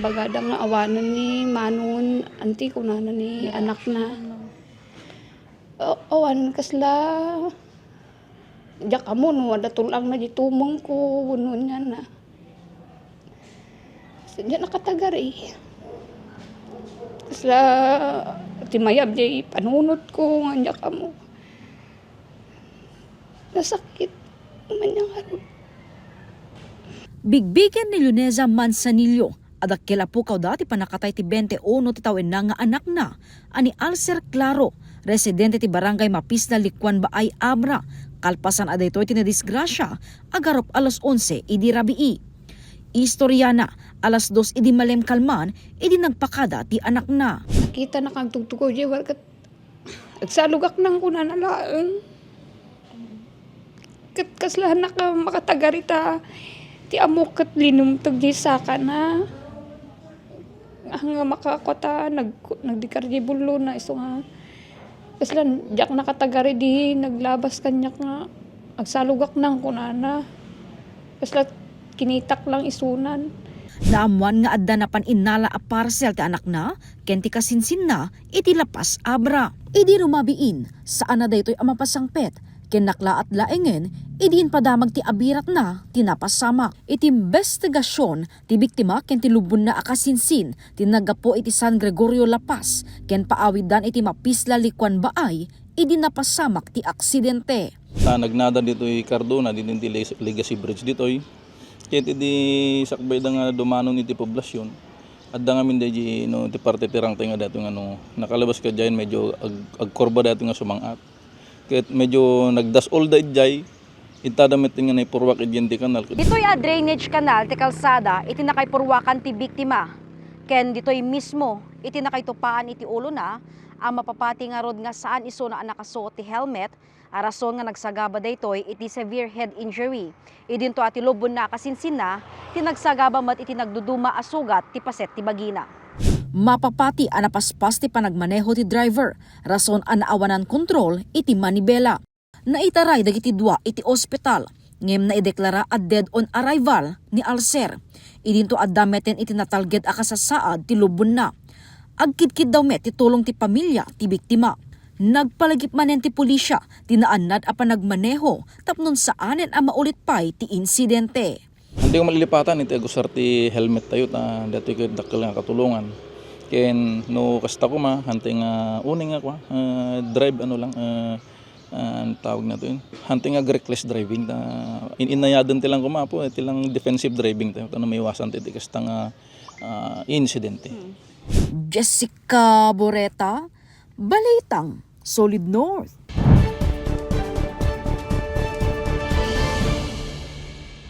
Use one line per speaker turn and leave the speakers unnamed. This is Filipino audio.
bagada nga awanan ni manon anti ko na ni anak na. Awan kasla jak amo no ada tulang na ditumong ko kuno nya na. Sadya nakatagari. Kasla timayab di panunot ko nga jak amo. Nasakit man yang aron.
Bigbigan ni Luneza Manzanillo, adak kilapukaw dati panakatay ti 21 ti tawen na nga anak na, ani Alcer Claro, residente ti barangay Mapisna Likwan Baay Abra, kalpasan aday to'y tinadisgrasya, agarop alas 11 idi rabii. Istoryana, alas 2 idi malem kalman, idi nagpakada ti anak na.
Nakita na kang tugtugo di warkat agsalugak nang kuna nalaang. Kat kaslahan na ka makatagarita ti amo kat linumtog di saka na hanga makakota nagdikardi bulo na iso nga kaslan jak nakatagari di naglabas kanyak nga agsalugak nang kunana kaslat kinitak lang isunan.
Naamuan nga adda na paninala a parcel ti anak na, ken ti kasinsin na, iti lapas abra. Idi rumabiin, saan na daytoy amapasangpet, ken nakla at laengen, idin padamag ti abirat na, tinapasamak. Iti investigasyon, ti biktima ken ti lubon na akasinsin, tinagapo iti San Gregorio Lapas, ken paawidan iti Mapisla Likwan Baay, idi napasamak ti aksidente.
Nagnada dito'y Cardona, dito ti Legacy Bridge dito'y. Kaya di sakbay da nga dumanon iti poblasyon. At da nga min di no, ti parte tirang tayo nga dato nga no, nakalabas ka dyan medyo agkorba dato nga sumangat. Kaya medyo nagdasol da idjay, itadamit nga na ipurwak idyan ti kanal.
Dito'y a drainage canal ti kalsada, iti nakaypurwakan ti biktima. Ken dito'y mismo, iti nakaytupaan iti ulo na, ang mapapati nga rod nga saan iso na nakasuot ti helmet, arason nga nagsagaba daytoy iti severe head injury. Idinto ati lubon na kasinsin na, tinagsagaba mat iti nagduduma asugat ti paset ti bagina.
Mapapati anapaspas ti panagmaneho ti driver, rason anaawanan kontrol iti manibela. Naitaray dagiti dua iti ospital, ngem na ideklara a dead on arrival ni Alcer. Idinto addameten iti natalged a kasasaad ti lubon na. Agkidkid daw met ti tulong ti pamilya ti biktima. Nagpalagip manen ti pulisya, tinaanad a panagmaneho, tapnon saanen a maulit pay ti insidente.
Hindi ko malilipatan iti agusar ti helmet tayo ta dito ko dakkel nga katulungan. Ken no kasta ko ma hunting uning ako drive ano lang ang tawag na to yun. Hunting reckless driving ta inayadan ti lang ko ma po ti lang defensive driving tayo ta may iwasan ti kasta nga insidente.
Jessica Boreta, Balitang, Solid North.